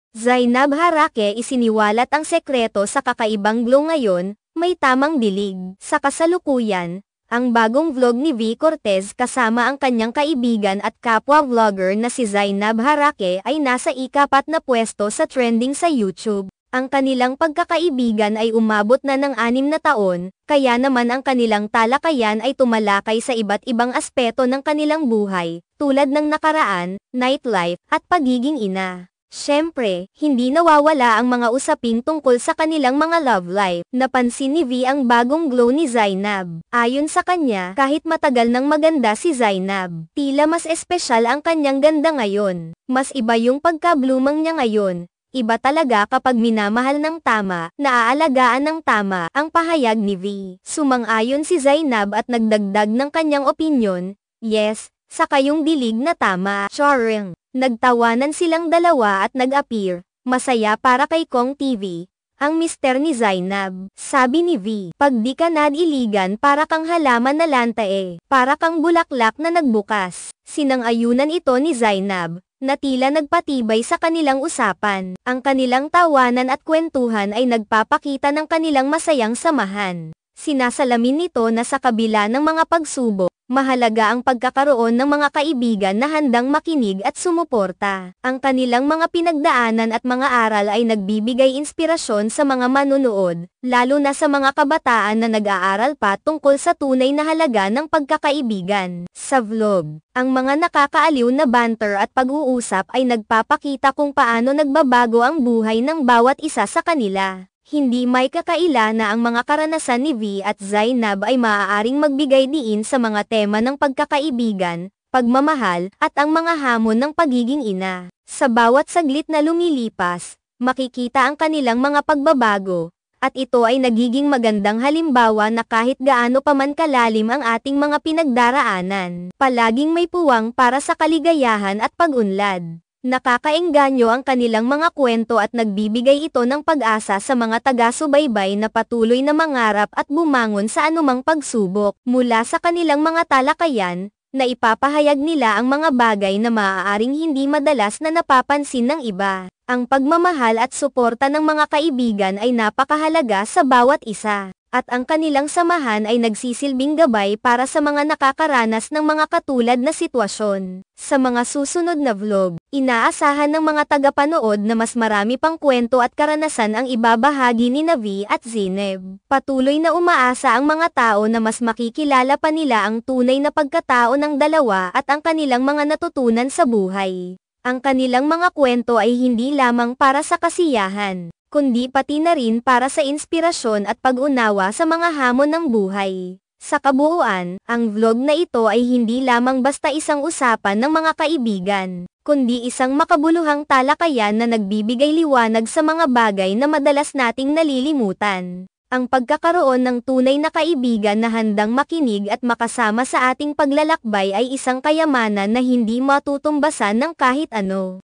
Zainab Harake isiniwalat ang sekreto sa kakaibang glow ngayon, may tamang dilig. Sa kasalukuyan, ang bagong vlog ni V. Cortez kasama ang kanyang kaibigan at kapwa-vlogger na si Zainab Harake ay nasa ika-4 na pwesto sa trending sa YouTube. Ang kanilang pagkakaibigan ay umabot na ng 6 na taon, kaya naman ang kanilang talakayan ay tumalakay sa iba't ibang aspeto ng kanilang buhay, tulad ng nakaraan, nightlife, at pagiging ina. Siyempre, hindi nawawala ang mga usaping tungkol sa kanilang mga love life. Napansin ni V ang bagong glow ni Zainab. Ayon sa kanya, kahit matagal nang maganda si Zainab, tila mas espesyal ang kanyang ganda ngayon. Mas iba yung pagka-bloomang niya ngayon. Iba talaga kapag minamahal ng tama, naaalagaan ng tama, ang pahayag ni V. Sumang-ayon si Zainab at nagdagdag ng kanyang opinyon, "Yes, sa kayong dilig na tama, Charing." Nagtawanan silang dalawa at nag-appear, masaya para kay Kong TV, ang mister ni Zainab. Sabi ni V, "Pag di ka nadiligan para kang halaman na lantae, para kang bulaklak na nagbukas." Sinang-ayunan ito ni Zainab, na tila nagpatibay sa kanilang usapan. Ang kanilang tawanan at kwentuhan ay nagpapakita ng kanilang masayang samahan. Sinasalamin nito na sa kabila ng mga pagsubok, mahalaga ang pagkakaroon ng mga kaibigan na handang makinig at sumuporta. Ang kanilang mga pinagdaanan at mga aral ay nagbibigay inspirasyon sa mga manunood, lalo na sa mga kabataan na nag-aaral pa tungkol sa tunay na halaga ng pagkakaibigan. Sa vlog, ang mga nakakaaliw na banter at pag-uusap ay nagpapakita kung paano nagbabago ang buhay ng bawat isa sa kanila. Hindi may kakaila na ang mga karanasan ni V at Zainab ay maaaring magbigay diin sa mga tema ng pagkakaibigan, pagmamahal, at ang mga hamon ng pagiging ina. Sa bawat saglit na lumilipas, makikita ang kanilang mga pagbabago, at ito ay nagiging magandang halimbawa na kahit gaano pa man kalalim ang ating mga pinagdaraanan, palaging may puwang para sa kaligayahan at pag-unlad. Nakakaengganyo ang kanilang mga kwento at nagbibigay ito ng pag-asa sa mga taga-subaybay na patuloy na mangarap at bumangon sa anumang pagsubok. Mula sa kanilang mga talakayan, na ipapahayag nila ang mga bagay na maaaring hindi madalas na napapansin ng iba. Ang pagmamahal at suporta ng mga kaibigan ay napakahalaga sa bawat isa. At ang kanilang samahan ay nagsisilbing gabay para sa mga nakakaranas ng mga katulad na sitwasyon. Sa mga susunod na vlog, inaasahan ng mga tagapanood na mas marami pang kwento at karanasan ang ibabahagi ni V at Zainab. Patuloy na umaasa ang mga tao na mas makikilala pa nila ang tunay na pagkatao ng dalawa at ang kanilang mga natutunan sa buhay. Ang kanilang mga kwento ay hindi lamang para sa kasiyahan, kundi pati na rin para sa inspirasyon at pag-unawa sa mga hamon ng buhay. Sa kabuuan, ang vlog na ito ay hindi lamang basta isang usapan ng mga kaibigan, kundi isang makabuluhang talakayan na nagbibigay liwanag sa mga bagay na madalas nating nalilimutan. Ang pagkakaroon ng tunay na kaibigan na handang makinig at makasama sa ating paglalakbay ay isang kayamanan na hindi matutumbasan ng kahit ano.